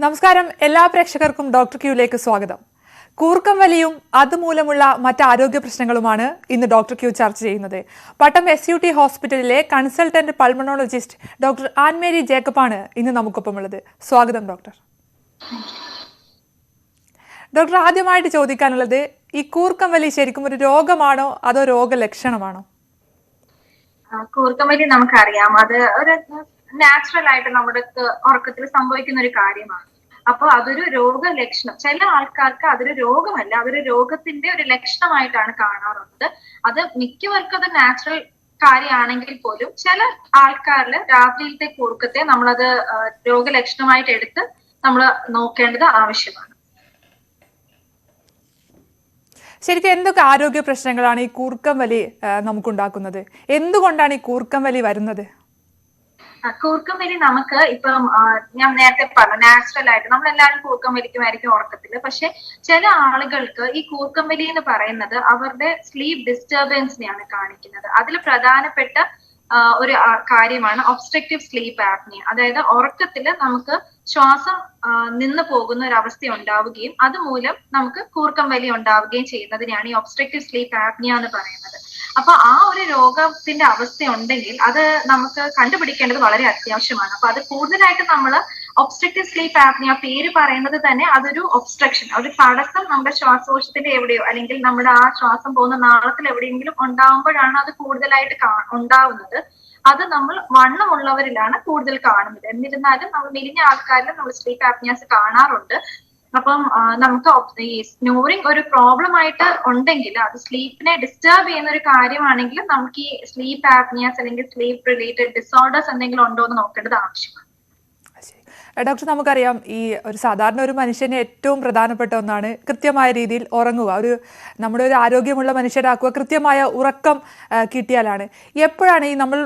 നമസ്കാരം. എല്ലാ പ്രേക്ഷകർക്കും ഡോക്ടർ ക്യൂയിലേക്ക് സ്വാഗതം. കൂർക്കം വലിയും അതുമൂലമുള്ള മറ്റ് ആരോഗ്യ പ്രശ്നങ്ങളുമാണ് ഇന്ന് ഡോക്ടർ ക്യൂ ചർച്ച ചെയ്യുന്നത്. പട്ടം SUT ഹോസ്പിറ്റലിലെ കൺസൾട്ടന്റ് പൾമണോളജിസ്റ്റ് ഡോക്ടർ ആൻമേരി ജേക്കബാണ് ഇന്ന് നമുക്കൊപ്പമുള്ളത്. സ്വാഗതം ഡോക്ടർ. ഡോക്ടർ, ആദ്യമായിട്ട് ചോദിക്കാനുള്ളത്, ഈ കൂർക്കം വലി ശരിക്കും ഒരു രോഗമാണോ അതോ രോഗലക്ഷണമാണോ? കൂർക്കം വലി നമുക്കറിയാം, അത് ഒരു നാച്ചുറൽ ആയിട്ട് നമ്മുടെ ഉറക്കത്തിൽ സംഭവിക്കുന്ന ഒരു കാര്യമാണ്. അപ്പൊ അതൊരു രോഗലക്ഷണം. ചില ആൾക്കാർക്ക് അതൊരു രോഗമല്ല, അതൊരു രോഗത്തിന്റെ ഒരു ലക്ഷണമായിട്ടാണ് കാണാറുള്ളത്. അത് മിക്കവർക്കും അത് നാച്ചുറൽ കാര്യമാണെങ്കിൽ പോലും ചില ആൾക്കാരിൽ രാത്രിയിലത്തെ കൂർക്കത്തെ നമ്മളത് രോഗലക്ഷണമായിട്ട് എടുത്ത് നമ്മൾ നോക്കേണ്ടത് ആവശ്യമാണ്. ശരിക്കും എന്തൊക്കെ ആരോഗ്യ പ്രശ്നങ്ങളാണ് ഈ കൂർക്കം വലി നമുക്കുണ്ടാക്കുന്നത്? എന്തുകൊണ്ടാണ് ഈ കൂർക്കം വലി വരുന്നത്? കൂർക്കം വലി നമുക്ക് ഇപ്പം ഞാൻ നേരത്തെ പറഞ്ഞു, നാച്ചുറൽ ആയിട്ട് നമ്മളെല്ലാവരും കൂർക്കം വലിക്കുമായിരിക്കും ഉറക്കത്തില്. പക്ഷെ ചില ആളുകൾക്ക് ഈ കൂർക്കം വലി എന്ന് പറയുന്നത് അവരുടെ സ്ലീപ്പ് ഡിസ്റ്റർബൻസിനെയാണ് കാണിക്കുന്നത്. അതിൽ പ്രധാനപ്പെട്ട ഒരു കാര്യമാണ് ഒബ്സ്ട്രക്റ്റീവ് സ്ലീപ്പ് ആപ്നിയ. അതായത് ഉറക്കത്തില് നമുക്ക് ശ്വാസം നിന്ന് പോകുന്ന ഒരു അവസ്ഥ ഉണ്ടാവുകയും അതുമൂലം നമുക്ക് കൂർക്കം വലി ഉണ്ടാവുകയും ചെയ്യുന്നതിനെയാണ് ഈ ഒബ്സ്ട്രക്റ്റീവ് സ്ലീപ്പ് ആപ്നിയ എന്ന് പറയുന്നത്. അപ്പൊ ആ ഒരു രോഗത്തിന്റെ അവസ്ഥ ഉണ്ടെങ്കിൽ അത് നമുക്ക് കണ്ടുപിടിക്കേണ്ടത് വളരെ അത്യാവശ്യമാണ്. അപ്പൊ അത് കൂടുതലായിട്ട് നമ്മൾ ഒബ്സ്ട്രക്റ്റീവ് സ്ലീപ്പ് ആപ്നിയ പേര് പറയുന്നത് തന്നെ അതൊരു ഒബ്സ്ട്രക്ഷൻ, ഒരു തടസ്സം നമ്മുടെ ശ്വാസകോശത്തിന്റെ എവിടെയോ അല്ലെങ്കിൽ നമ്മുടെ ആ ശ്വാസം പോകുന്ന നാളത്തിൽ എവിടെയെങ്കിലും ഉണ്ടാവുമ്പോഴാണ് അത് കൂടുതലായിട്ട് ഉണ്ടാവുന്നത്. അത് നമ്മൾ വണ്ണമുള്ളവരിലാണ് കൂടുതൽ കാണുന്നത്. എന്നിരുന്നാലും നമ്മൾ മെലിഞ്ഞ ആൾക്കാരിലും നമ്മൾ സ്ലീപ്പ് ആപ്നിയാസ് കാണാറുണ്ട്. അപ്പം നമുക്ക് ഈ സ്നോറിങ് ഒരു പ്രോബ്ലം ആയിട്ട് ഉണ്ടെങ്കിൽ, അത് സ്ലീപ്പിനെ ഡിസ്റ്റർബ് ചെയ്യുന്ന ഒരു കാര്യമാണെങ്കിൽ നമുക്ക് ഈ സ്ലീപ്പ് ആപ്നിയാസ് അല്ലെങ്കിൽ സ്ലീപ്പ് റിലേറ്റഡ് ഡിസോർഡേഴ്സ് എന്തെങ്കിലും ഉണ്ടോ എന്ന് നോക്കേണ്ടത് ആവശ്യമാണ്. ഡോക്ടർ, നമുക്കറിയാം, ഈ ഒരു സാധാരണ ഒരു മനുഷ്യന് ഏറ്റവും പ്രധാനപ്പെട്ട ഒന്നാണ് കൃത്യമായ രീതിയിൽ ഉറങ്ങുക. നമ്മുടെ ഒരു ആരോഗ്യമുള്ള മനുഷ്യരാക്കുക കൃത്യമായ ഉറക്കം കിട്ടിയാലാണ്. എപ്പോഴാണ് ഈ നമ്മൾ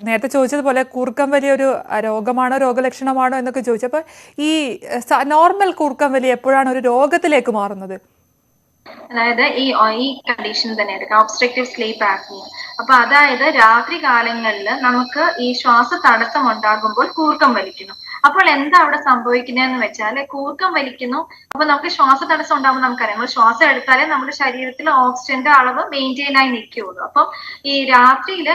നേരത്തെ ചോദിച്ചതുപോലെ കൂർക്കം വലി ഒരു രോഗമാണോ രോഗലക്ഷണമാണോ എന്നൊക്കെ ചോദിച്ചപ്പോൾ ഈ നോർമൽ കൂർക്കം വലി എപ്പോഴാണ് ഒരു രോഗത്തിലേക്ക് മാറുന്നത്? അതായത് ഈ കണ്ടീഷൻ തന്നെ എടുക്കാം, ഒബ്സ്ട്രക്റ്റീവ് സ്ലീപ്പ് ആപ്നിയ. അപ്പൊ അതായത് രാത്രി കാലങ്ങളിൽ നമുക്ക് ഈ ശ്വാസ തടസ്സം ഉണ്ടാകുമ്പോൾ കൂർക്കം വലിക്കുന്നു. അപ്പോൾ എന്താ അവിടെ സംഭവിക്കുന്നതെന്ന് വെച്ചാൽ, കൂർക്കം വലിക്കുന്നു. അപ്പൊ നമുക്ക് ശ്വാസ തടസ്സം ഉണ്ടാകുമ്പോൾ നമുക്കറിയാം, നമ്മൾ ശ്വാസം എടുത്താലേ നമ്മുടെ ശരീരത്തിൽ ഓക്സിജന്റെ അളവ് മെയിൻറ്റെയിൻ ആയി നിൽക്കുകയുള്ളൂ. അപ്പം ഈ രാത്രിയിൽ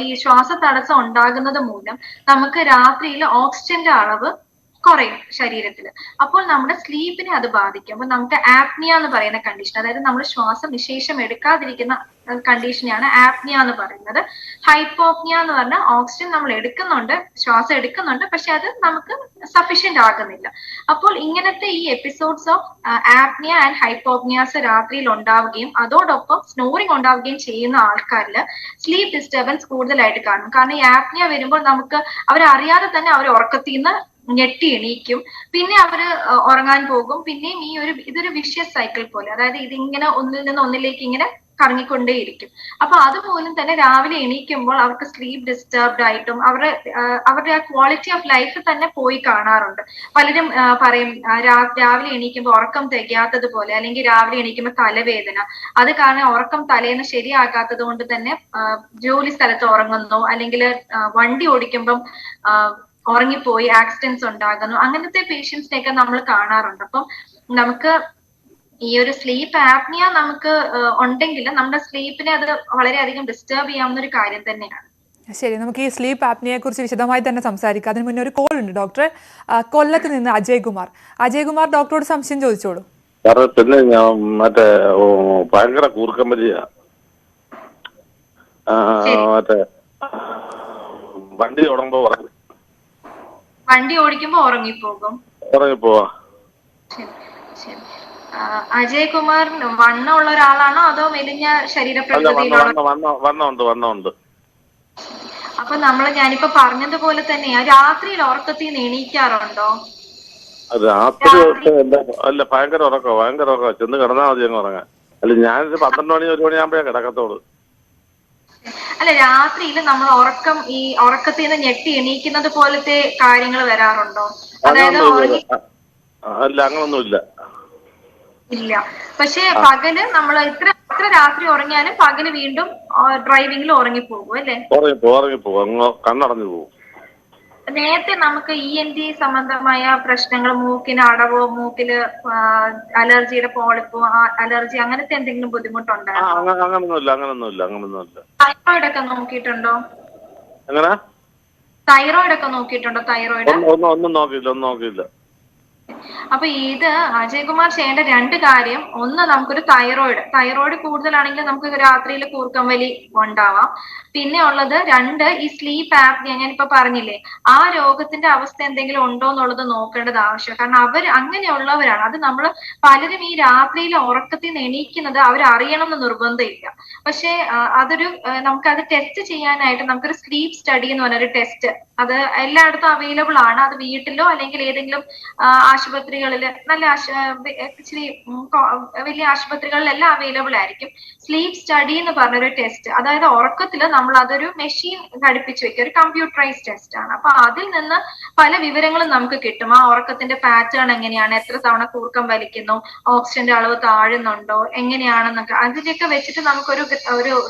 ഈ ശ്വാസ തടസ്സം ഉണ്ടാകുന്നത് മൂലം നമുക്ക് രാത്രിയിൽ ഓക്സിജന്റെ അളവ് കുറയും ശരീരത്തിൽ. അപ്പോൾ നമ്മുടെ സ്ലീപ്പിനെ അത് ബാധിക്കും. അപ്പൊ നമുക്ക് ആപ്നിയ എന്ന് പറയുന്ന കണ്ടീഷൻ, അതായത് നമ്മൾ ശ്വാസം നിശേഷം എടുക്കാതിരിക്കുന്ന കണ്ടീഷനെയാണ് ആപ്നിയ എന്ന് പറയുന്നത്. ഹൈപ്പോപ്നിയ എന്ന് പറഞ്ഞാൽ ഓക്സിജൻ നമ്മൾ എടുക്കുന്നുണ്ട്, ശ്വാസം എടുക്കുന്നുണ്ട്, പക്ഷെ അത് നമുക്ക് സഫീഷ്യന്റ് ആകുന്നില്ല. അപ്പോൾ ഇങ്ങനത്തെ ഈ എപ്പിസോഡ്സ് ഓഫ് ആപ്നിയ ആൻഡ് ഹൈപ്പോപ്നിയാസ് രാത്രിയിൽ ഉണ്ടാവുകയും അതോടൊപ്പം സ്നോറിങ് ഉണ്ടാവുകയും ചെയ്യുന്ന ആൾക്കാരിൽ സ്ലീപ്പ് ഡിസ്റ്റർബൻസ് കൂടുതലായിട്ട് കാണും. കാരണം ഈ ആപ്നിയ വരുമ്പോൾ നമുക്ക് അവരറിയാതെ തന്നെ അവർ ഉറക്കത്തിൽ നിന്ന് ഞെട്ടി എണീക്കും, പിന്നെ അവര് ഉറങ്ങാൻ പോകും, പിന്നെയും ഇതൊരു വിഷ്യസ് സൈക്കിൾ പോലെ, അതായത് ഇതിങ്ങനെ ഒന്നിൽ നിന്ന് ഒന്നിലേക്ക് ഇങ്ങനെ കറങ്ങിക്കൊണ്ടേയിരിക്കും. അപ്പൊ അതുപോലും തന്നെ രാവിലെ എണീക്കുമ്പോൾ അവർക്ക് സ്ലീപ്പ് ഡിസ്റ്റർബ്ഡ് ആയിട്ടും അവരുടെ ആ ക്വാളിറ്റി ഓഫ് ലൈഫ് തന്നെ പോയി കാണാറുണ്ട്. പലരും പറയും രാവിലെ എണീക്കുമ്പോൾ ഉറക്കം തികയാത്തത് പോലെ, അല്ലെങ്കിൽ രാവിലെ എണീക്കുമ്പോൾ തലവേദന, അത് കാരണം ഉറക്കം തലേന്ന് ശരിയാകാത്തത് കൊണ്ട് തന്നെ ജോലി സ്ഥലത്ത് ഉറങ്ങുന്നു, അല്ലെങ്കിൽ വണ്ടി ഓടിക്കുമ്പം ഉറങ്ങിപ്പോയി ആക്സിഡൻസ് ഉണ്ടാകുന്നു. അങ്ങനത്തെ പേഷ്യൻസിനെയൊക്കെ നമ്മൾ കാണാറുണ്ട്. അപ്പം നമുക്ക് ഈ ഒരു സ്ലീപ്പ് ആപ്നിയ നമുക്ക് ഉണ്ടെങ്കിൽ നമ്മുടെ സ്ലീപ്പിനെ അത് വളരെയധികം ഡിസ്റ്റർബ് ചെയ്യാവുന്ന ഒരു കാര്യം തന്നെയാണ്. ശരി, നമുക്ക് ഈ സ്ലീപ്പ് ആപ്നിയെ കുറിച്ച് വിശദമായി തന്നെ സംസാരിക്കാം. അതിന് മുന്നേ ഒരു കോൾ ഉണ്ട് ഡോക്ടർ. കൊല്ലത്ത് നിന്ന് അജയ് കുമാർ ഡോക്ടറോട് സംശയം ചോദിച്ചോളൂ. പിന്നെ ഞാൻ മറ്റേ ഭയങ്കര കൂർക്കം വലിയ മറ്റേ വണ്ടി ഓടിക്കുമ്പോ ഉറങ്ങിപ്പോവാ. അജയ് കുമാർ വണ്ണമുള്ള ഒരാളാണോ അതോ മെലിഞ്ഞ വണ്ണമുണ്ട്. അപ്പൊ ഞാനിപ്പോ പറഞ്ഞതുപോലെ തന്നെയാ, രാത്രിയിൽ ഉറക്കത്തിൽ നിന്ന് എണീക്കാറുണ്ടോ? രാത്രി അല്ല, ഭയങ്കര ഉറക്കം ചെന്ന് കിടന്നാൽ മതി അങ്ങ് ഉറങ്ങാൻ. അല്ല, ഞാനൊരു 12 മണി 1 മണിയാകുമ്പോഴേ കിടക്കത്തോളൂ. അല്ല, രാത്രിയിൽ നമ്മൾ ഈ ഉറക്കത്തിൽ നിന്ന് ഞെട്ടി എണീക്കുന്നത് പോലത്തെ കാര്യങ്ങൾ വരാറുണ്ടോ? അതായത് അല്ല, അങ്ങനൊന്നുമില്ല. ഇല്ല. പക്ഷെ പകല് നമ്മൾ എത്ര രാത്രി ഉറങ്ങിയാലും പകല് വീണ്ടും ഡ്രൈവിംഗിൽ ഉറങ്ങിപ്പോകും അല്ലേ? ഉറങ്ങിപ്പോകും, കണ്ണടഞ്ഞു പോകും. നേരത്തെ നമുക്ക് ENT സംബന്ധമായ പ്രശ്നങ്ങൾ, മൂക്കിന് അടവോ മൂക്കില് അലർജിയുടെ പോളിപ്പോ അലർജി അങ്ങനത്തെ എന്തെങ്കിലും ബുദ്ധിമുട്ടുണ്ടായിരുന്നോ? അങ്ങനൊന്നുമില്ല. തൈറോയിഡ് ഒക്കെ നോക്കിയിട്ടുണ്ടോ? എങ്ങനെ? തൈറോയിഡ് ഒക്കെ നോക്കിയിട്ടുണ്ടോ? തൈറോയിഡ് ഒന്നും നോക്കിയില്ല. അപ്പൊ ഇത് അജയ്കുമാർ ചെയ്യേണ്ട 2 കാര്യം. ഒന്ന്, നമുക്കൊരു തൈറോയിഡ് കൂടുതലാണെങ്കിൽ നമുക്ക് രാത്രിയിൽ കൂർക്കം വലി ഉണ്ടാവാം. പിന്നെ ഉള്ളത് 2, ഈ സ്ലീപ്പ് ആപ്നിയ ഞാനിപ്പോ പറഞ്ഞില്ലേ, ആ രോഗത്തിന്റെ അവസ്ഥ എന്തെങ്കിലും ഉണ്ടോ എന്നുള്ളത് നോക്കേണ്ടത് ആവശ്യം. കാരണം അങ്ങനെയുള്ളവരാണ്. അത് നമ്മൾ പലരും ഈ രാത്രിയിൽ ഉറക്കത്തിൽ നിന്ന് എണീക്കുന്നത് അവരറിയണം എന്ന് നിർബന്ധമില്ല. പക്ഷെ അതൊരു നമുക്കത് ടെസ്റ്റ് ചെയ്യാനായിട്ട് നമുക്കൊരു സ്ലീപ്പ് സ്റ്റഡി എന്ന് പറഞ്ഞൊരു ടെസ്റ്റ്, അത് എല്ലായിടത്തും അവൈലബിൾ ആണ്. അത് വീട്ടിലോ അല്ലെങ്കിൽ ഏതെങ്കിലും ആശുപത്രികളിൽ, നല്ല ഇച്ചിരി വലിയ ആശുപത്രികളിലെല്ലാം അവൈലബിൾ ആയിരിക്കും. സ്ലീപ്പ് സ്റ്റഡി എന്ന് പറഞ്ഞൊരു ടെസ്റ്റ്, അതായത് ഉറക്കത്തിൽ നമ്മൾ അതൊരു മെഷീൻ ഘടിപ്പിച്ച് വെക്കുക, ഒരു കമ്പ്യൂട്ടറൈസ് ടെസ്റ്റ് ആണ്. അപ്പൊ അതിൽ നിന്ന് പല വിവരങ്ങളും നമുക്ക് കിട്ടും. ആ ഉറക്കത്തിന്റെ പാറ്റേൺ എങ്ങനെയാണ്, എത്ര തവണ കൂർക്കം വലിക്കുന്നു, ഓക്സിജന്റെ അളവ് താഴുന്നുണ്ടോ, എങ്ങനെയാണെന്നൊക്കെ അതിന്റെയൊക്കെ വെച്ചിട്ട് നമുക്കൊരു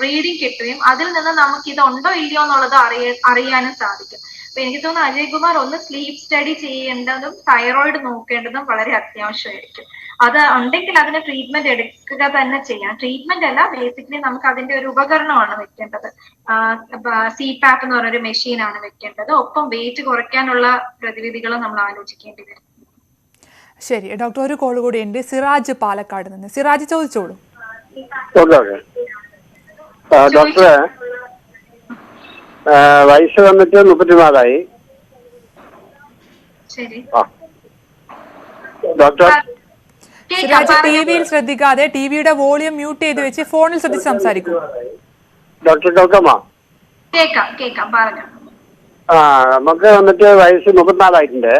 റീഡിങ് കിട്ടുകയും അതിൽ നിന്ന് നമുക്ക് ഇതുണ്ടോ ഇല്ലയോ എന്നുള്ളത് അറിയാനും സാധിക്കും. അപ്പൊ എനിക്ക് തോന്നുന്നു അജയ്കുമാർ ഒന്ന് സ്ലീപ്പ് സ്റ്റഡി ചെയ്യേണ്ടതും തൈറോയിഡ് നോക്കേണ്ടതും വളരെ അത്യാവശ്യമായിരിക്കും. അത് ഉണ്ടെങ്കിൽ അതിന് ട്രീറ്റ്മെന്റ് എടുക്കുക തന്നെ ചെയ്യണം. ട്രീറ്റ്മെന്റ് അല്ല, ബേസിക്കലി നമുക്ക് അതിന്റെ ഒരു ഉപകരണമാണ് വെക്കേണ്ടത്. CPAP എന്ന് പറഞ്ഞൊരു മെഷീനാണ് വെക്കേണ്ടത്. ഒപ്പം വെയിറ്റ് കുറയ്ക്കാനുള്ള പ്രതിവിധികളും നമ്മൾ ആലോചിക്കേണ്ടി വരും. ശരി ഡോക്ടർ, ഒരു കോൾ കൂടി ഉണ്ട്. സിറാജ് പാലക്കാട് നിന്ന്. സിറാജ് ചോദിച്ചോളൂ. ഡോക്ടറെ, വയസ്സ് വന്നിട്ട് 34ആയി. ഡോക്ടർ, സിറാജ് ടിവിയിൽ ശ്രദ്ധിക്കാതെ ടിവിയുടെ വോളിയം മ്യൂട്ട് ചെയ്ത് വെച്ച് ഫോണിൽ ശ്രദ്ധിച്ച് സംസാരിക്കൂ. ഡോക്ടർ കേൾക്കാമോ? കേക്കാം പറഞ്ഞു. നമുക്ക് വന്നിട്ട് വയസ്സ് 34ആയിട്ടുണ്ട്.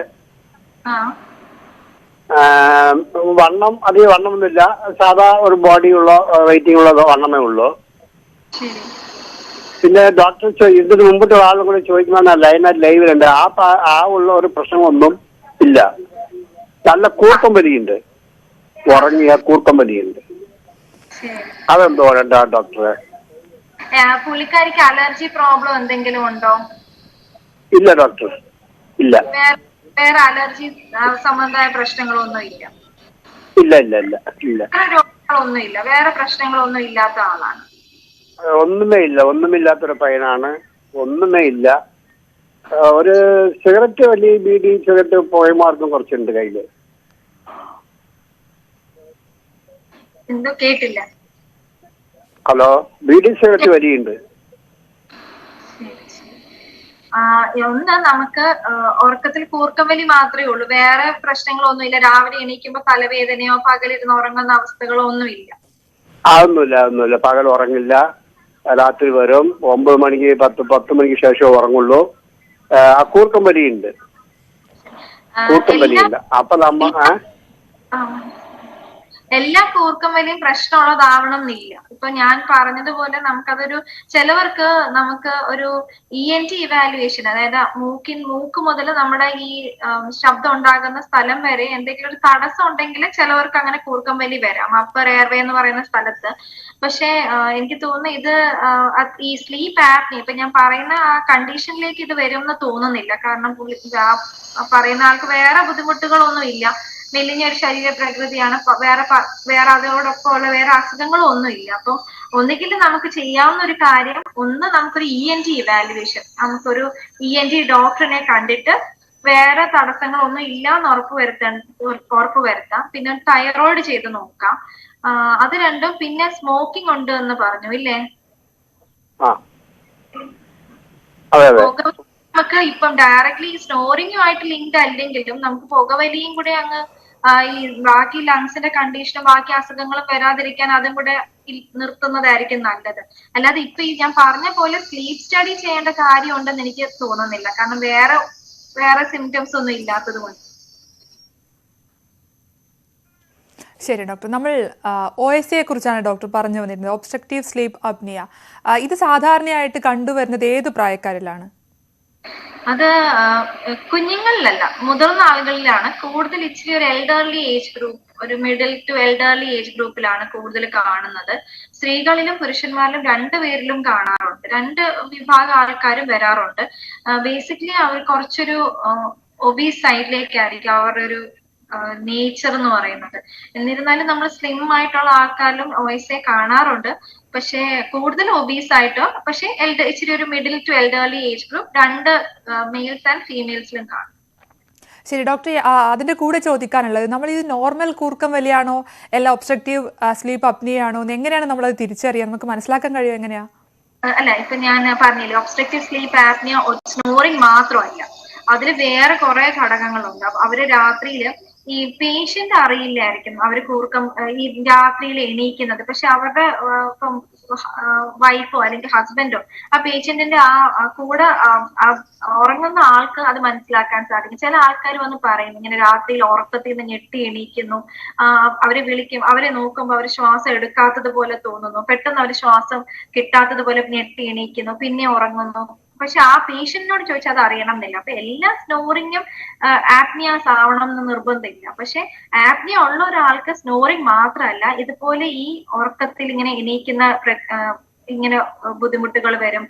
വണ്ണം അധികം വണ്ണമൊന്നുമില്ല, സാധാ ഒരു ബോഡിയുള്ള വെയിറ്റിംഗ് ഉള്ള വണ്ണമേ ഉള്ളൂ. പിന്നെ ഡോക്ടർ ഇതിന് മുമ്പിട്ട് ആളും കൂടി ചോദിക്കുന്ന ലൈവിലുണ്ട്, ആ ഉള്ള ഒരു പ്രശ്നമൊന്നും ഇല്ല. നല്ല കൂർക്കം വലിയുണ്ട്, ഉറങ്ങിയ കൂർക്കം വലിയുണ്ട്. അതെന്തോ വേണ്ട ഡോക്ടറെ? പുള്ളിക്കാരിക്ക് അലർജി പ്രോബ്ലം എന്തെങ്കിലും ഉണ്ടോ? ഇല്ല ഡോക്ടർ, ഇല്ല. വേറെ അലർജി സംബന്ധമായ പ്രശ്നങ്ങളൊന്നും ഇല്ല? ഇല്ല ഇല്ല ഇല്ല ഇല്ല. രോഗങ്ങളൊന്നും ഇല്ല, വേറെ പ്രശ്നങ്ങളൊന്നും ഇല്ലാത്ത ആളാണ്? ഒന്നുമില്ലാത്തൊരു പയ്യനാണ്. ഒന്നുമേ ഇല്ല. ഒരു സിഗരറ്റ്, വലിയ ബീഡി സിഗരറ്റ് പോയമാർക്കും കുറച്ചുണ്ട് കയ്യില്. എന്തോ കേട്ടില്ല. ഹലോ, ബീഡി സിഗരറ്റ് വലിയുണ്ട്. ഒന്ന്, നമുക്ക് ഉറക്കത്തിൽ കൂർക്കം വലി മാത്രമേ ഉള്ളൂ, വേറെ പ്രശ്നങ്ങളൊന്നും ഇല്ല. രാവിലെ എണീക്കുമ്പോ തലവേദനയോ പകലിരുന്ന് ഉറങ്ങുന്ന അവസ്ഥകളോ ഒന്നും ഇല്ല? അതൊന്നുമില്ല. പകൽ ഉറങ്ങില്ല, രാത്രി വരും. 9 മണിക്ക് 10 മണിക്ക് ശേഷം ഉറങ്ങുള്ളൂ. ആ കൂർക്കം വലിയുണ്ട്. അപ്പൊ എല്ലാ കൂർക്കം വലിയും പ്രശ്നമുള്ളതാവണം എന്നില്ല. ഇപ്പൊ ഞാൻ പറഞ്ഞതുപോലെ നമുക്കതൊരു നമുക്ക് ഒരു ENT ഇവാലുവേഷൻ, അതായത് മൂക്ക് മുതൽ നമ്മുടെ ഈ ശബ്ദം ഉണ്ടാകുന്ന സ്ഥലം വരെ എന്തെങ്കിലും ഒരു തടസ്സം ഉണ്ടെങ്കിൽ ചിലവർക്ക് അങ്ങനെ കൂർക്കം വലി വരാം, അപ്പർ എയർവേ എന്ന് പറയുന്ന സ്ഥലത്ത്. പക്ഷെ എനിക്ക് തോന്നുന്നു ഇത് ഈ സ്ലീപ്പ് ആപ്നിയ, ഇപ്പൊ ഞാൻ പറയുന്ന ആ കണ്ടീഷനിലേക്ക് ഇത് വരുമെന്ന് തോന്നുന്നില്ല. കാരണം പറയുന്ന ആൾക്ക് വേറെ ബുദ്ധിമുട്ടുകളൊന്നും ഇല്ല, മെലിഞ്ഞൊരു ശരീര പ്രകൃതിയാണ്, വേറെ അതോടൊപ്പമുള്ള വേറെ അസുഖങ്ങളും ഒന്നും ഇല്ല. അപ്പൊ ഒന്നുകിൽ നമുക്ക് ചെയ്യാവുന്ന ഒരു കാര്യം, ഒന്ന് നമുക്കൊരു ENT ഇവാലുവേഷൻ, നമുക്കൊരു ENT ഡോക്ടറിനെ കണ്ടിട്ട് വേറെ തടസ്സങ്ങളൊന്നും ഇല്ല എന്ന് ഉറപ്പുവരുത്താം. പിന്നെ തൈറോയിഡ് ചെയ്ത് നോക്കാം. അത് രണ്ടും. പിന്നെ സ്മോക്കിംഗ് ഉണ്ട് എന്ന് പറഞ്ഞു ഇല്ലേ? നമുക്ക് ഇപ്പം ഡയറക്ട്ലി സ്നോറിങ്ങുമായിട്ട് ലിങ്ക്ഡ് അല്ലെങ്കിലും നമുക്ക് പുകവലിയും കൂടെ അങ്ങ് ഈ ബാക്കി ലങ്സിന്റെ കണ്ടീഷനും ബാക്കി അസുഖങ്ങളും വരാതിരിക്കാൻ അതും കൂടെ നിർത്തുന്നതായിരിക്കും നല്ലത്. അല്ലാതെ ഇപ്പൊ ഈ ഞാൻ പറഞ്ഞ പോലെ സ്ലീപ്പ് സ്റ്റഡി ചെയ്യേണ്ട കാര്യം ഉണ്ടെന്ന് എനിക്ക് തോന്നുന്നില്ല. കാരണം വേറെ സിംറ്റംസ് ഒന്നും ഇല്ലാത്തത് കൊണ്ട്. ശരി ഡോക്ടർ, നമ്മൾ OSA കുറിച്ചാണ് ഡോക്ടർ പറഞ്ഞു വന്നിരുന്നത്, ഒബ്സ്ട്രക്റ്റീവ് സ്ലീപ്പ് അപ്നിയ. ഇത് സാധാരണയായിട്ട് കണ്ടുവരുന്നത് ഏത് പ്രായക്കാരിലാണ്? അത് കുഞ്ഞുങ്ങളിലല്ല, മുതിർന്ന ആളുകളിലാണ് കൂടുതൽ. ഇച്ചിരി ഒരു എൽഡർലി ഏജ് ഗ്രൂപ്പ് ഒരു മിഡിൽ ടു എൽഡർലി ഏജ് ഗ്രൂപ്പിലാണ് കൂടുതൽ കാണുന്നത്. സ്ത്രീകളിലും പുരുഷന്മാരിലും രണ്ടുപേരിലും കാണാറുണ്ട്. രണ്ട് വിഭാഗം ആൾക്കാരും വരാറുണ്ട്. ബേസിക്കലി അവർ കുറച്ചൊരു ഒബീസ് സൈഡിലേക്കായിരിക്കും അവരുടെ ഒരു നേച്ചർ എന്ന് പറയുന്നത്. എന്നിരുന്നാലും നമ്മൾ സ്ലിം ആയിട്ടുള്ള ആൾക്കാരിലും വോയിസെ കാണാറുണ്ട്. പക്ഷെ കൂടുതൽ ഒബീസ് ആയിട്ടോ, പക്ഷെ ഇച്ചിരി ഒരു middle two elderly age group രണ്ട് മെയിൽസ് ആൻഡ് ഫീമെയിൽസിലും കാണും. ശരി ഡോക്ടർ, അതിന്റെ കൂടെ ചോദിക്കാനുള്ളത്, നമ്മൾ ഇത് നോർമൽ കൂർക്കം വലിയാണോ അല്ല ഒബ്സ്ട്രക്റ്റീവ് സ്ലീപ്പ് അപ്നിയാണോ, എങ്ങനെയാണ് നമ്മളത് തിരിച്ചറിയാൻ, നമുക്ക് മനസ്സിലാക്കാൻ കഴിയും എങ്ങനെയാ? അല്ല, ഇപ്പൊ ഞാൻ പറഞ്ഞില്ലേ, ഒബ്സ്ട്രക്റ്റീവ് സ്ലീപ്പ് ആപ്നിയ സ്നോറിങ് മാത്രമല്ല, അതിൽ വേറെ കുറെ ഘടകങ്ങളുണ്ട്. അവര് രാത്രിയില് ഈ പേഷ്യന്റ് അറിയില്ലായിരിക്കും അവര് കൂർക്കം ഈ രാത്രിയിൽ എണീക്കുന്നത്. പക്ഷെ അവരുടെ ഇപ്പം വൈഫോ അല്ലെങ്കിൽ ഹസ്ബൻഡോ ആ പേഷ്യന്റിന്റെ ആ കൂടെ ഉറങ്ങുന്ന ആൾക്ക് അത് മനസ്സിലാക്കാൻ സാധിക്കും. ചില ആൾക്കാർ വന്ന് പറയും ഇങ്ങനെ രാത്രിയിൽ ഉറക്കത്തിൽ നിന്ന് ഞെട്ടി എണീക്കുന്നു, അവരെ വിളിക്കും, അവരെ നോക്കുമ്പോൾ അവർ ശ്വാസം എടുക്കാത്തത് പോലെ തോന്നുന്നു, പെട്ടെന്ന് അവർ ശ്വാസം കിട്ടാത്തത് പോലെ ഞെട്ടി എണീക്കുന്നു, പിന്നെ ഉറങ്ങുന്നു. പക്ഷെ ആ പേഷ്യന്റിനോട് ചോദിച്ചാൽ അത് അറിയണം എന്നില്ല. അപ്പൊ എല്ലാ സ്നോറിങ്ങും ആപ്നിയാസ് ആവണം എന്ന് നിർബന്ധമില്ല. പക്ഷെ ആപ്നിയ ഉള്ള ഒരാൾക്ക് സ്നോറിങ് മാത്രമല്ല, ഇതുപോലെ ഈ ഉറക്കത്തിൽ ഇങ്ങനെ എണീക്കുന്ന ഇങ്ങനെ ബുദ്ധിമുട്ടുകൾ വരും.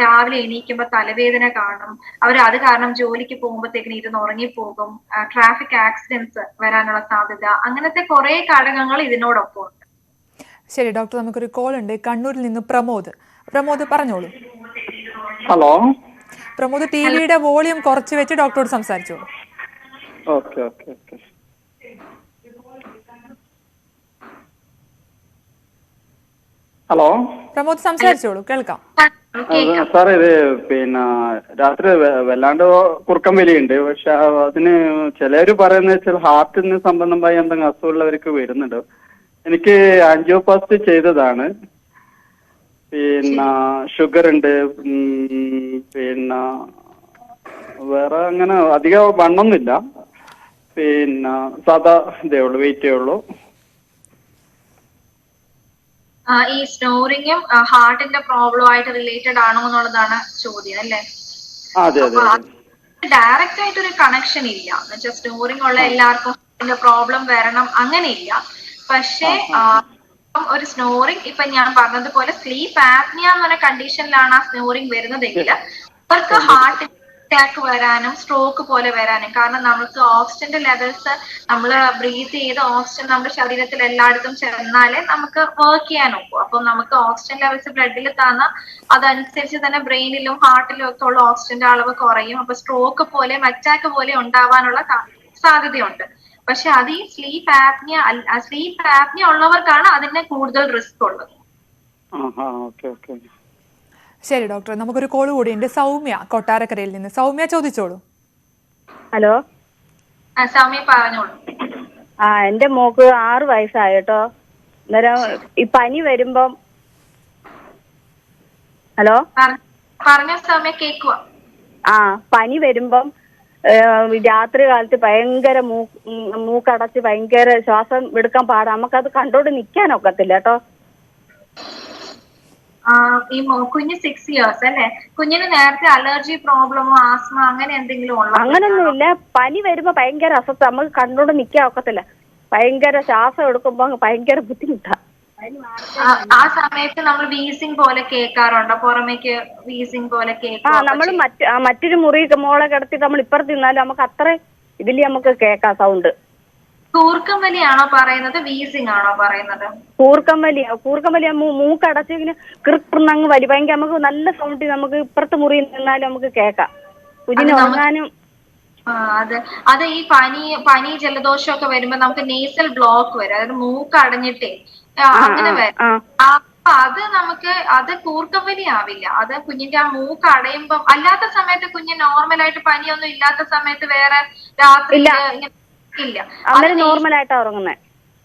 രാവിലെ എണീക്കുമ്പോൾ തലവേദന കാണും, അവർ അത് കാരണം ജോലിക്ക് പോകുമ്പോഴത്തേക്കിന് ഇരുന്ന് ഉറങ്ങിപ്പോകും, ട്രാഫിക് ആക്സിഡന്റ്സ് വരാനുള്ള സാധ്യത, അങ്ങനത്തെ കുറെ ഘടകങ്ങൾ ഇതിനോടൊപ്പം ഉണ്ട്. ശരി ഡോക്ടർ, നമുക്കൊരു കോൾ ഉണ്ട് കണ്ണൂരിൽ നിന്ന്. പ്രമോദ് പറഞ്ഞോളൂ. ഹലോ പ്രമോദ്, ടിവിയുടെ വോളിയം കുറച്ച് വെച്ച് ഡോക്ടറോട് സംസാരിച്ചോളൂ. Okay okay okay. Hello Pramod സംസാരിച്ചോളൂ, കേൾക്കാം. സാർ, ഇത് പിന്നെ രാത്രി വല്ലാണ്ട് കുറുക്കം വലിയുണ്ട്. പക്ഷെ അതിന് ചിലര് പറയുന്നത് വെച്ചാൽ ഹാർട്ടിന് സംബന്ധമായി എന്തെങ്കിലും അസുഖമുള്ളവർക്ക് വരുന്നുണ്ട്. എനിക്ക് ആൻജിയോപ്ലാസ്റ്റി ചെയ്തതാണ്. പിന്നെ ഷുഗർ ഉണ്ട്, പിന്നെ വേറെ അങ്ങനെ അധികം വണ്ണൊന്നുമില്ല, പിന്നെ സാധാ ഇതേ ഉള്ളൂ, വെയിറ്റേ ഉള്ളൂ. ഈ സ്നോറിങ്ങും ഹാർട്ടിന്റെ പ്രോബ്ലം ആയിട്ട് റിലേറ്റഡ് ആണോ എന്നുള്ളതാണ് ചോദ്യം, അല്ലേ? അതെ അതെ. ഡയറക്റ്റ് ആയിട്ട് ഒരു കണക്ഷൻ ഇല്ല. എന്നുവെച്ചാൽ സ്നോറിംഗ് ഉള്ള എല്ലാവർക്കും ഹാർട്ടിന്റെ പ്രോബ്ലം വരണം അങ്ങനെയില്ല. പക്ഷേ ഒരു സ്നോറിംഗ്, ഇപ്പൊ ഞാൻ പറഞ്ഞതുപോലെ സ്ലീപ്പ് ആപ്നിയ എന്ന് പറഞ്ഞ കണ്ടീഷനിലാണ് ആ സ്നോറിംഗ് വരുന്നതെങ്കിൽ അവർക്ക് ഹാർട്ട് അറ്റാക്ക് വരാനും സ്ട്രോക്ക് പോലെ വരാനും, കാരണം നമുക്ക് ഓക്സിജന്റെ ലെവൽസ് നമ്മൾ ബ്രീത്ത് ചെയ്ത് ഓക്സിജൻ നമ്മുടെ ശരീരത്തിൽ എല്ലായിടത്തും ചെന്നാലേ നമുക്ക് വർക്ക് ചെയ്യാൻ ഒക്കും. അപ്പൊ നമുക്ക് ഓക്സിജൻ ലെവൽസ് ബ്ലഡിൽ താന്ന അതനുസരിച്ച് തന്നെ ബ്രെയിനിലും ഹാർട്ടിലും ഒക്കെ ഉള്ള ഓക്സിജന്റെ അളവ് കുറയും. അപ്പൊ സ്ട്രോക്ക് പോലെ അറ്റാക്ക് പോലെ ഉണ്ടാവാനുള്ള സാധ്യതയുണ്ട്. പക്ഷെ അത് ഈ സ്ലീപ്പ് ആപ്നിയ ഉള്ളവർക്കാണ് അതിന് കൂടുതൽ റിസ്ക് ഉള്ളത്. ശരി ഡോക്ടർ, നമുക്കൊരു കോൾ കൂടിയുണ്ട്. സൗമ്യ കൊട്ടാരക്കരയിൽ നിന്ന്. സൗമ്യ ചോദിച്ചോളൂ. ഹലോ. സൗമ്യ പറഞ്ഞോളൂ. എന്റെ മോക്ക് 6 വയസ്സായി കേട്ടോ. അന്നേരം ഈ പനി വരുമ്പം, ഹലോ പറഞ്ഞ സൗമ്യ കേക്കുവാ. പനി വരുമ്പം രാത്രി കാലത്ത് ഭയങ്കര മൂക്കടച്ച് ഭയങ്കര ശ്വാസം എടുക്കാൻ പാടാ. നമുക്കത് കണ്ടോണ്ട് നിക്കാനൊക്കത്തില്ല കേട്ടോ. ഈ കുഞ്ഞ് 6 ഇയേഴ്സ് അല്ലേ? കുഞ്ഞിന് നേരത്തെ അലർജി പ്രോബ്ലമോ ആസ്മ അങ്ങനെ എന്തെങ്കിലും ഉണ്ടോ? അങ്ങനൊന്നുമില്ല. പനി വരുമ്പോ ഭയങ്കര അസ്വസ്ഥ, നമുക്ക് കണ്ടോണ്ട് നിക്കാൻ ഒക്കത്തില്ല. ഭയങ്കര ശ്വാസം എടുക്കുമ്പോ ഭയങ്കര ബുദ്ധിമുട്ടാ. ആ സമയത്ത് നമ്മൾ വീസിംഗ് പോലെ കേൾക്കാറുണ്ടോ? പുറമേക്ക് വീസിംഗ് പോലെ കേൾക്കാം. നമ്മൾ മറ്റൊരു മുറി മോളെ കിടത്തി നമ്മൾ ഇപ്പുറത്ത് നിന്നാലും നമുക്ക് അത്ര ഇതില് നമുക്ക് കേൾക്കാം സൗണ്ട്. കൂർക്കം വലിയാണോ പറയുന്നത്, വീസിംഗ് ആണോ പറയുന്നത്? കൂർക്കം വലിയ മൂക്കടച്ച് ഇങ്ങനെ കിറുന്നങ്ങ് വലി ഭയങ്കര നമുക്ക് നല്ല സൗണ്ട് നമുക്ക് ഇപ്പുറത്തെ മുറിയിൽ നിന്നാലും നമുക്ക് കേൾക്കാം. കുഞ്ഞിന് ഉറങ്ങാനും. അത് ഈ പനി ജലദോഷം ഒക്കെ വരുമ്പോ നമുക്ക് നേസൽ ബ്ലോക്ക് വരും, അതായത് മൂക്ക് അടഞ്ഞിട്ടേ അങ്ങനെ വരും. അത് കൂർക്കം വലി ആവില്ല. അത് കുഞ്ഞിന്റെ ആ മൂക്ക് അടയുമ്പം, അല്ലാത്ത സമയത്ത് കുഞ്ഞ് നോർമലായിട്ട് പനിയൊന്നും ഇല്ലാത്ത സമയത്ത് വേറെ രാത്രി ഇല്ല, നോർമലായിട്ടാ ഉറങ്ങുന്നത്.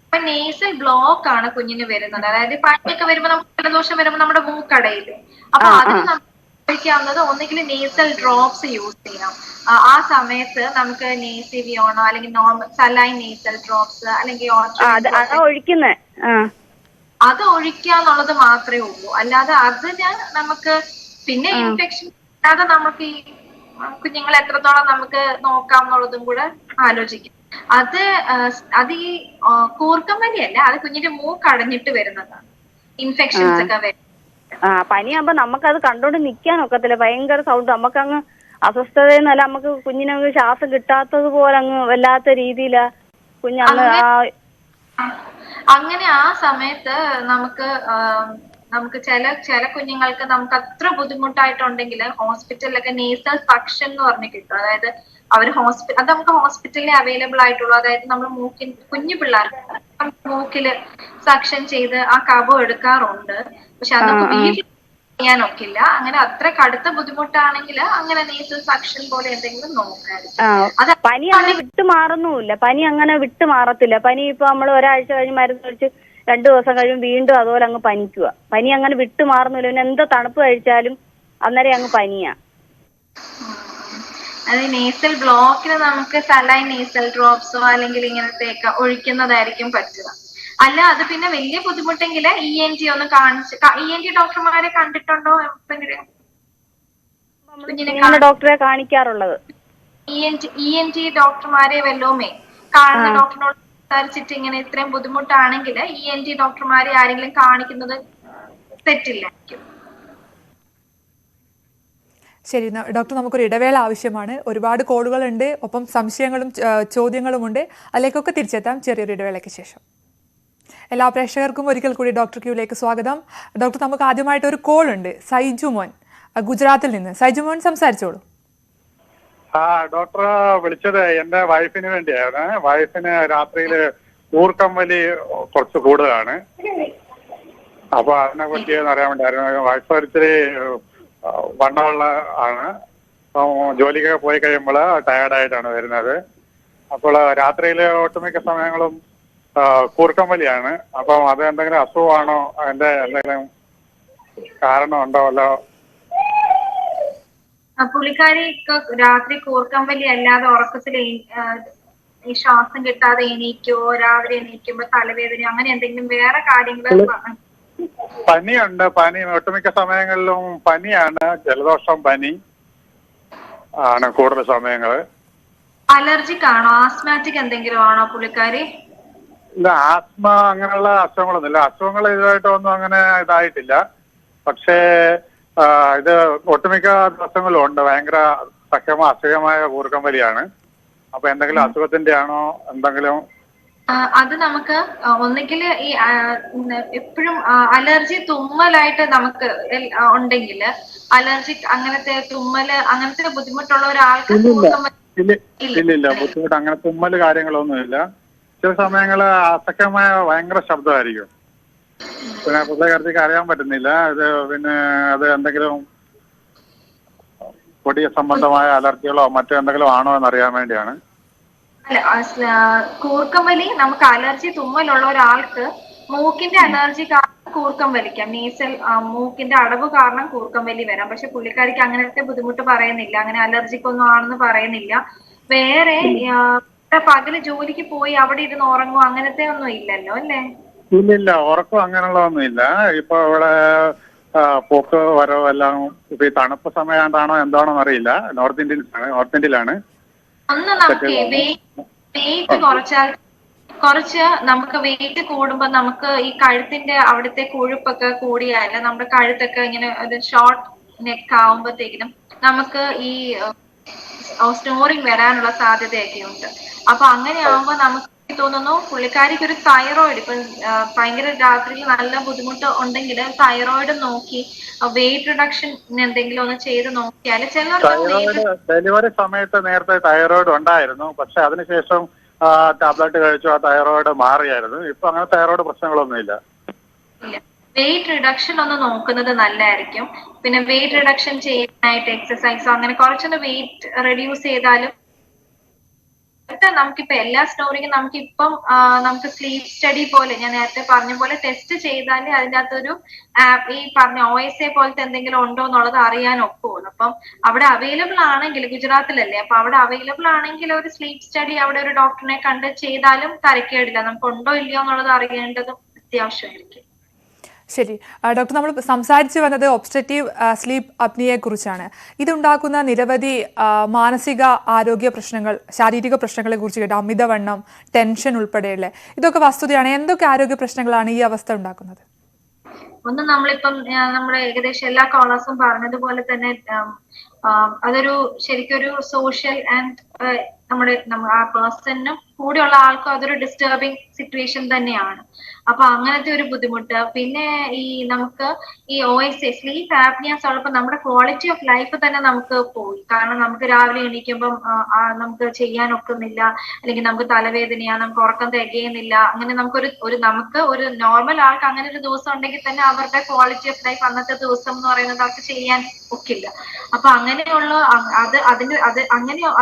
ഇപ്പൊ നേസൽ ബ്ലോക്ക് ആണ് കുഞ്ഞിന് വരുന്നത്. അതായത് പനിയൊക്കെ വരുമ്പോ നമുക്ക് ജലദോഷം വരുമ്പോ നമ്മുടെ മൂക്കടയില്ലേ, അപ്പൊ അതിന് നമുക്ക് ഉപയോഗിക്കാവുന്നത് ഒന്നുകിൽ നേസൽ ഡ്രോപ്സ് യൂസ് ചെയ്യാം. ആ സമയത്ത് നമുക്ക് നേസിവിയോണോ അല്ലെങ്കിൽ നോർമൽ സലൈൻ നേസൽ ഡ്രോപ്സ് അല്ലെങ്കിൽ അത് ഒഴിക്കാന്നുള്ളത് മാത്രമേ ഉള്ളൂ. അല്ലാതെ അതിന് നമുക്ക് പിന്നെ ഇൻഫെക്ഷൻ അല്ലാതെ നമുക്ക് ഈ കുഞ്ഞുങ്ങളെ എത്രത്തോളം നമുക്ക് നോക്കാം എന്നുള്ളതും കൂടെ ആലോചിക്കാം. അത് അത് ഈ കൂർക്കം വലിയല്ല, അത് കുഞ്ഞിന്റെ മൂക്ക് അടഞ്ഞിട്ട് വരുന്നതാണ്. ഇൻഫെക്ഷൻസ് ഒക്കെ വരും. പനിയാകുമ്പോ നമുക്കത് കണ്ടോണ്ട് നിക്കാൻ ഒക്കത്തില്ല, ഭയങ്കര സൗണ്ട്. നമുക്കങ്ങ് അസ്വസ്ഥതയെന്നല്ല, നമുക്ക് കുഞ്ഞിനങ്ങ് ശ്വാസം കിട്ടാത്തത് പോലെ അങ്ങ് വല്ലാത്ത രീതിയിലാ കുഞ്ഞങ്ങ്. അങ്ങനെ ആ സമയത്ത് നമുക്ക് ചില കുഞ്ഞുങ്ങൾക്ക് നമുക്ക് അത്ര ബുദ്ധിമുട്ടായിട്ടുണ്ടെങ്കിൽ ഹോസ്പിറ്റലിലൊക്കെ നേസൽ സക്ഷൻ എന്ന് പറഞ്ഞ് കിട്ടും. അതായത് അത് നമുക്ക് ഹോസ്പിറ്റലിൽ അവൈലബിൾ ആയിട്ടുള്ളൂ. അതായത് നമ്മൾ കുഞ്ഞു പിള്ളേർക്ക് മൂക്കില് സക്ഷൻ ചെയ്ത് ആ കഫം എടുക്കാറുണ്ട്. പക്ഷെ അത് നമുക്ക് വീട്ടിൽ ചെയ്യാനൊക്കില്ല. അങ്ങനെ അത്ര കടുത്ത ബുദ്ധിമുട്ടാണെങ്കിൽ അങ്ങനെ നേസൽ സക്ഷൻ പോലെ എന്തെങ്കിലും നോക്കാറുണ്ട്. പനി അങ്ങനെ വിട്ടുമാറുന്നുമില്ല, പനി അങ്ങനെ വിട്ടുമാറത്തില്ല. പനി ഇപ്പൊ നമ്മൾ ഒരാഴ്ച കഴിഞ്ഞ് മരുന്ന് കഴിച്ച് 2 ദിവസം കഴിയും വീണ്ടും അതുപോലെ അങ്ങ് പനിക്കുക. പനി അങ്ങനെ വിട്ടുമാറുന്നില്ല. പിന്നെ എന്താ തണുപ്പ് കഴിച്ചാലും അന്നേരം അങ്ങ് പനിയാ. അത് നേസൽ ബ്ലോക്കിന് നമുക്ക് സലൈൻ നേസൽ ഡ്രോപ്സോ അല്ലെങ്കിൽ ഇങ്ങനത്തെയൊക്കെ ഒഴിക്കുന്നതായിരിക്കും പറ്റുക. അല്ല അത് പിന്നെ വലിയ ബുദ്ധിമുട്ടെങ്കിൽ ENT ഒന്ന് കാണിച്ച്, ENT ഡോക്ടർമാരെ കണ്ടിട്ടുണ്ടോ? കുഞ്ഞിനെ ഡോക്ടറെ കാണിക്കാറുള്ളത്. ENT ഡോക്ടർമാരെ വല്ലോമേ കാണുന്ന ഡോക്ടറിനോട് സംസാരിച്ചിട്ട് ഇങ്ങനെ ഇത്രയും ബുദ്ധിമുട്ടാണെങ്കിൽ ENT ഡോക്ടർമാരെ ആരെങ്കിലും കാണിക്കുന്നത് തെറ്റില്ലായിരിക്കും. ശരി ഡോക്ടർ, നമുക്കൊരു ഇടവേള ആവശ്യമാണ്. ഒരുപാട് കോളുകളുണ്ട്, ഒപ്പം സംശയങ്ങളും ചോദ്യങ്ങളുമുണ്ട്. അതിലേക്കൊക്കെ തിരിച്ചെത്താം ചെറിയൊരു ഇടവേളയ്ക്ക് ശേഷം. എല്ലാ പ്രേക്ഷകർക്കും ഒരിക്കൽ കൂടി ഡോക്ടർ ക്യൂയിലേക്ക് സ്വാഗതം. ഡോക്ടർ, നമുക്ക് ആദ്യമായിട്ട് ഒരു കോൾ ഉണ്ട്. സൈജു മോൻ ഗുജറാത്തിൽ നിന്ന്. സൈജു മോൻ സംസാരിച്ചോളൂ. ഡോക്ടർ വിളിച്ചത് എന്റെ വൈഫിന് വേണ്ടിയാണ്. വൈഫിന് രാത്രിയില് ഊർക്കം വലി കുറച്ച് കൂടുതലാണ്. അപ്പൊ അതിനെ പറ്റി അറിയാൻ വേണ്ടിയായിരുന്നു. വൈഫ് ഒരിത്തിരി വണ്ണമുള്ള ആണ്. ജോലിക്കൊക്കെ പോയി കഴിയുമ്പോൾ ടയർഡായിട്ടാണ് വരുന്നത്. അപ്പോൾ രാത്രിയിൽ ഒട്ടുമിക്ക സമയങ്ങളും കൂർക്കം വലിയാണ്. അപ്പം അത് എന്തെങ്കിലും അസുഖമാണോ, അതിന്റെ എന്തെങ്കിലും കാരണം ഉണ്ടോല്ലോ? പുള്ളിക്കാരി രാത്രി കൂർക്കം വലി അല്ലാതെ ഉറക്കത്തിൽ ഈ ശ്വാസം കിട്ടാതെ എണീക്കോ, രാവിലെ എണീക്കുമ്പോ തലവേദന, അങ്ങനെ എന്തെങ്കിലും വേറെ കാര്യങ്ങൾ? പനിയുണ്ട്. പനി ഒട്ടുമിക്ക സമയങ്ങളിലും പനിയാണ്. ജലദോഷം, പനി ആണ് കൂടുതൽ സമയങ്ങള്. അലർജിക് ആണോ, ആസ്മാറ്റിക് എന്തെങ്കിലും ആണോ പുള്ളിക്കാരി? ഇല്ല, ആസ്മ അങ്ങനെയുള്ള അസുഖങ്ങളൊന്നുമില്ല. അസുഖങ്ങൾ ഇതുമായിട്ടൊന്നും അങ്ങനെ ഇതായിട്ടില്ല. പക്ഷേ ഇത് ഒട്ടുമിക്ക ദിവസങ്ങളും ഉണ്ട്. ഭയങ്കര അസുഖമായ കൂർക്കം വലിയാണ്. അപ്പൊ എന്തെങ്കിലും അസുഖത്തിന്റെ ആണോ എന്തെങ്കിലും? അത് നമുക്ക് ഒന്നുകിൽ ഈ എപ്പോഴും അലർജി തുമ്മലായിട്ട് നമുക്ക് ഉണ്ടെങ്കിൽ, അലർജിക് അങ്ങനത്തെ തുമ്മല് അങ്ങനത്തെ ബുദ്ധിമുട്ടുള്ള ഒരാൾക്ക് ഇല്ലില്ല, ബുദ്ധിമുട്ട് അങ്ങനെ തുമ്മല് കാര്യങ്ങളൊന്നുമില്ല. ചില സമയങ്ങള് അസഹ്യമായ ഭയങ്കര ശബ്ദമായിരിക്കും. പിന്നെ പുള്ളിക്കാരത്തേക്ക് അറിയാൻ പറ്റുന്നില്ല. ഇത് പിന്നെ അത് എന്തെങ്കിലും പൊടിയ സംബന്ധമായ അലർജികളോ മറ്റോ എന്തെങ്കിലും ആണോ എന്നറിയാൻ വേണ്ടിയാണ്. അല്ല, കൂർക്കം വലി നമുക്ക് അലർജി തുമ്മലുള്ള ഒരാൾക്ക് മൂക്കിന്റെ അലർജി കാരണം കൂർക്കം വലിക്കാം. നേസൽ മൂക്കിന്റെ അടവ് കാരണം കൂർക്കം വലി വരാം. പക്ഷെ പുള്ളിക്കാരിക്ക് അങ്ങനത്തെ ബുദ്ധിമുട്ട് പറയുന്നില്ല, അങ്ങനെ അലർജിക്കൊന്നും ആണെന്ന് പറയുന്നില്ല. വേറെ പകല് ജോലിക്ക് പോയി അവിടെ ഇരുന്ന് ഉറങ്ങും അങ്ങനത്തെ ഒന്നും ഇല്ലല്ലോ അല്ലേ? ഇല്ലില്ല, ഉറക്കം അങ്ങനെയുള്ളതൊന്നും ഇല്ല. ഇപ്പൊ ഇവിടെ പോക്ക് വരവ് എല്ലാം ഇപ്പൊ ഈ തണുപ്പ് സമയമായിട്ടാണോ എന്താണോ അറിയില്ല. നോർത്ത് ഇന്ത്യയിലാണ്. ഒന്ന് നമുക്ക് വെയിറ്റ് കുറച്ച് നമുക്ക് വെയിറ്റ് കൂടുമ്പോ നമുക്ക് ഈ കഴുത്തിന്റെ അവിടുത്തെ കൊഴുപ്പൊക്കെ കൂടിയാല് നമ്മുടെ കഴുത്തൊക്കെ ഇങ്ങനെ ഒരു ഷോർട്ട് നെക്ക് ആവുമ്പോഴത്തേക്കിനും നമുക്ക് ഈ സ്നോറിങ് വരാനുള്ള സാധ്യതയൊക്കെ ഉണ്ട്. അപ്പൊ അങ്ങനെ ആവുമ്പോ നമുക്ക് തോന്നുന്നു പുള്ളിക്കാരിക്ക് ഒരു തൈറോയിഡ്, ഇപ്പൊ ഭയങ്കര രാത്രിയിൽ നല്ല ബുദ്ധിമുട്ട് ഉണ്ടെങ്കിൽ തൈറോയിഡ് നോക്കി വെയിറ്റ് റിഡക്ഷൻ എന്തെങ്കിലും ഒന്ന് ചെയ്ത് നോക്കിയാല് ചിലർക്ക് ഡെലിവറി സമയത്ത് നേരത്തെ തൈറോയിഡ് ഉണ്ടായിരുന്നു. പക്ഷെ അതിനുശേഷം ടാബ്ലറ്റ് കഴിച്ചു, ആ തൈറോയിഡ് മാറിയായിരുന്നു. ഇപ്പൊ അങ്ങനെ തൈറോയിഡ് പ്രശ്നങ്ങളൊന്നുമില്ല. വെയിറ്റ് റിഡക്ഷൻ ഒന്ന് നോക്കുന്നത് നല്ലതായിരിക്കും. പിന്നെ വെയിറ്റ് റിഡക്ഷൻ ചെയ്യാനായിട്ട് എക്സസൈസോ അങ്ങനെ കുറച്ചൊന്ന് വെയിറ്റ് റെഡ്യൂസ് ചെയ്താലും നമുക്കിപ്പോ എല്ലാ സ്റ്റോറിയും നമുക്കിപ്പം നമുക്ക് സ്ലീപ്പ് സ്റ്റഡി പോലെ ഞാൻ നേരത്തെ പറഞ്ഞ പോലെ ടെസ്റ്റ് ചെയ്താലേ അതിൻ്റെ അകത്തൊരു ഈ പറഞ്ഞ OSA പോലത്തെ എന്തെങ്കിലും ഉണ്ടോ എന്നുള്ളത് അറിയാൻ ഒക്കുള്ളൂ. അപ്പം അവിടെ അവൈലബിൾ ആണെങ്കിൽ, ഗുജറാത്തിലല്ലേ, അപ്പൊ അവിടെ അവൈലബിൾ ആണെങ്കിൽ ഒരു സ്ലീപ്പ് സ്റ്റഡി അവിടെ ഒരു ഡോക്ടറിനെ കണ്ട് ചെയ്താലും തരക്കേടില്ല. നമുക്ക് ഉണ്ടോ ഇല്ലയോ എന്നുള്ളത് അറിയേണ്ടതും അത്യാവശ്യമായിരിക്കും. ശരി ഡോക്ടർ, നമ്മൾ സംസാരിച്ചു വന്നത് ഒബ്സ്ട്രക്റ്റീവ് സ്ലീപ്പ് അപ്നിയയെ കുറിച്ചാണ്. ഇതുണ്ടാക്കുന്ന നിരവധി മാനസിക ആരോഗ്യ പ്രശ്നങ്ങൾ, ശാരീരിക പ്രശ്നങ്ങളെ കുറിച്ച് കേട്ടു. അമിതവണ്ണം, ടെൻഷൻ ഉൾപ്പെടെയുള്ള ഇതൊക്കെ വസ്തുതയാണ്. എന്തൊക്കെ ആരോഗ്യ പ്രശ്നങ്ങളാണ് ഈ അവസ്ഥ ഉണ്ടാക്കുന്നത്? ഒന്ന് നമ്മളിപ്പം നമ്മുടെ ഏകദേശം എല്ലാ കോളേഴ്സും പറഞ്ഞതുപോലെ തന്നെ അതൊരു ശരിക്കൊരു സോഷ്യൽ ആൻഡ് നമ്മുടെ ആ പേഴ്സണിനും കൂടെയുള്ള ആൾക്കും അതൊരു ഡിസ്റ്റർബിങ് സിറ്റുവേഷൻ തന്നെയാണ്. അപ്പൊ അങ്ങനത്തെ ഒരു ബുദ്ധിമുട്ട്. പിന്നെ ഈ നമുക്ക് ഈ OSA സ്ലീപ്പ് ആപ്നിയാസ് ഉള്ളപ്പോൾ നമ്മുടെ ക്വാളിറ്റി ഓഫ് ലൈഫ് തന്നെ നമുക്ക് പോയി. കാരണം നമുക്ക് രാവിലെ എണീക്കുമ്പം നമുക്ക് ചെയ്യാൻ ഒക്കുന്നില്ല, അല്ലെങ്കിൽ നമുക്ക് തലവേദനയാ, നമുക്ക് ഉറക്കം തികയുന്നില്ല. അങ്ങനെ നമുക്ക് ഒരു നോർമൽ ആൾക്ക് അങ്ങനെ ഒരു ദിവസം ഉണ്ടെങ്കിൽ തന്നെ അവരുടെ ക്വാളിറ്റി ഓഫ് ലൈഫ് അന്നത്തെ ദിവസം എന്ന് പറയുന്നത് അവർക്ക് ചെയ്യാൻ ഒക്കില്ല. അപ്പൊ അങ്ങനെയുള്ള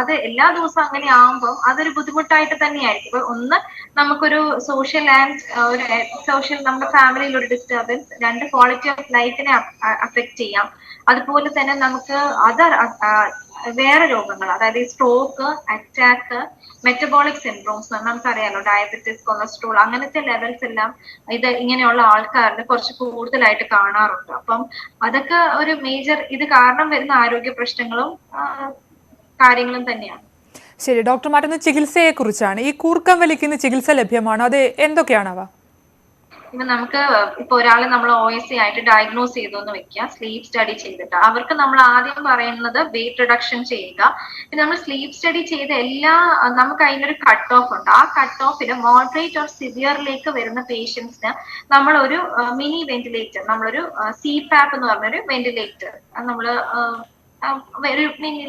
അത് എല്ലാ ദിവസവും അങ്ങനെ ആവുമ്പോൾ അതൊരു ബുദ്ധിമുട്ടായിട്ട് തന്നെയായിരിക്കും. ഇപ്പൊ ഒന്ന് നമുക്കൊരു സോഷ്യൽ ആൻഡ് ഒരു സോഷ്യൽ നമ്മുടെ ഫാമിലിയിൽ ഒരു ഡിസ്റ്റർബൻസ്, രണ്ട് ക്വാളിറ്റി ഓഫ് ലൈഫിനെ അഫക്ട് ചെയ്യാം. അതുപോലെ തന്നെ നമുക്ക് വേറെ രോഗങ്ങൾ, അതായത് സ്ട്രോക്ക്, അറ്റാക്ക്, മെറ്റബോളിക് സിൻഡ്രോംസ്, നമുക്കറിയാലോ ഡയബറ്റിസ്, കൊളസ്ട്രോൾ, അങ്ങനത്തെ ലെവൽസ് എല്ലാം ഇങ്ങനെയുള്ള ആൾക്കാരിൽ കുറച്ച് കൂടുതലായിട്ട് കാണാറുണ്ട്. അപ്പം അതൊക്കെ ഒരു മേജർ ഇത് കാരണം വരുന്ന ആരോഗ്യ പ്രശ്നങ്ങളും കാര്യങ്ങളും തന്നെയാണ്. ശരി ഡോക്ടർ, മറ്റൊന്ന് ചികിത്സയെ കുറിച്ചാണ്. ഈ കൂർക്കം വലിക്കുന്ന ചികിത്സ ലഭ്യമാണോ? അത് എന്തൊക്കെയാണവ? നമുക്ക് ഇപ്പൊ ഒരാളെ നമ്മൾ OSA ആയിട്ട് ഡയഗ്നോസ് ചെയ്തു എന്ന് വെക്കുക, സ്ലീപ്പ് സ്റ്റഡി ചെയ്തിട്ട് അവർക്ക് നമ്മൾ ആദ്യം പറയുന്നത് വെയിറ്റ് റിഡക്ഷൻ ചെയ്യുക. പിന്നെ നമ്മൾ സ്ലീപ്പ് സ്റ്റഡി ചെയ്ത നമുക്ക് അതിനൊരു കട്ട് ഓഫ് ഉണ്ട്. ആ കട്ട് ഓഫില് മോഡറേറ്റ് ഓർ സിവിയറിലേക്ക് വരുന്ന പേഷ്യൻസിന് നമ്മളൊരു മിനി വെന്റിലേറ്റർ, നമ്മളൊരു CPAP എന്ന് പറഞ്ഞൊരു വെന്റിലേറ്റർ നമ്മള്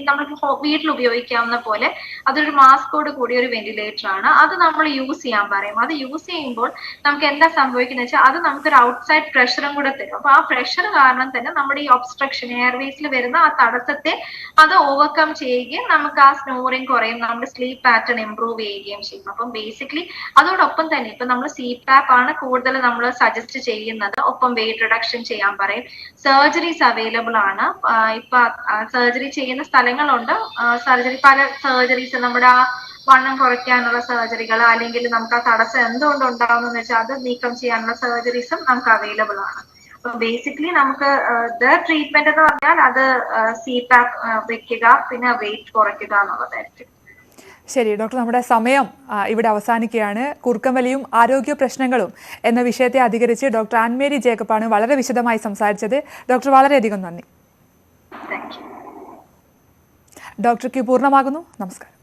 നമ്മൾക്ക് വീട്ടിൽ ഉപയോഗിക്കാവുന്ന പോലെ അതൊരു മാസ്കോട് കൂടിയ ഒരു വെന്റിലേറ്റർ ആണ്. അത് നമ്മൾ യൂസ് ചെയ്യാൻ പറയും. അത് യൂസ് ചെയ്യുമ്പോൾ നമുക്ക് എന്താ സംഭവിക്കുന്നത് വെച്ചാൽ അത് നമുക്കൊരു ഔട്ട്സൈഡ് പ്രഷറും കൂടെ തരും. അപ്പൊ ആ പ്രഷർ കാരണം തന്നെ നമ്മുടെ ഈ ഒബ്സ്ട്രക്ഷൻ, എയർവേസിൽ വരുന്ന ആ തടസ്സത്തെ അത് ഓവർകം ചെയ്യുകയും നമുക്ക് ആ സ്നോറിങ് കുറയും, നമ്മുടെ സ്ലീപ്പ് പാറ്റേൺ ഇംപ്രൂവ് ചെയ്യുകയും ചെയ്യും. അപ്പം ബേസിക്കലി അതോടൊപ്പം തന്നെ ഇപ്പൊ നമ്മൾ CPAP ആണ് കൂടുതൽ നമ്മൾ സജസ്റ്റ് ചെയ്യുന്നത്. ഒപ്പം വെയിറ്റ് റിഡക്ഷൻ ചെയ്യാൻ പറയും. സർജറീസ് അവൈലബിൾ ആണ്. ഇപ്പൊ സർജറി ചെയ്യുന്ന സ്ഥലങ്ങളുണ്ട്. പല സർജറീസ്, നമ്മുടെ ആ വണ്ണം കുറയ്ക്കാനുള്ള സർജറികൾ, അല്ലെങ്കിൽ നമുക്ക് ആ തടസ്സം എന്തുകൊണ്ട് ഉണ്ടാവുന്നതെന്ന് വെച്ചാൽ അത് നീക്കം ചെയ്യാനുള്ള സർജറീസും നമുക്ക് അവൈലബിൾ ആണ്. അപ്പൊ ബേസിക്കലി നമുക്ക് ട്രീറ്റ്മെന്റ് എന്ന് പറഞ്ഞാൽ അത് CPAP വെക്കുക, പിന്നെ വെയിറ്റ് കുറയ്ക്കുക എന്നുള്ളതായിരിക്കും. ശരി ഡോക്ടർ, നമ്മുടെ സമയം ഇവിടെ അവസാനിക്കുകയാണ്. കൂർക്കം വലിയും ആരോഗ്യ പ്രശ്നങ്ങളും എന്ന വിഷയത്തെ അധികരിച്ച് ഡോക്ടർ ആൻമേരി ജേക്കബാണ് വളരെ വിശദമായി സംസാരിച്ചത്. ഡോക്ടർ വളരെയധികം നന്ദി. Thank you. ഡോക്ടർ ക്യൂ പൂർണ്ണമാകുന്നു. നമസ്കാരം.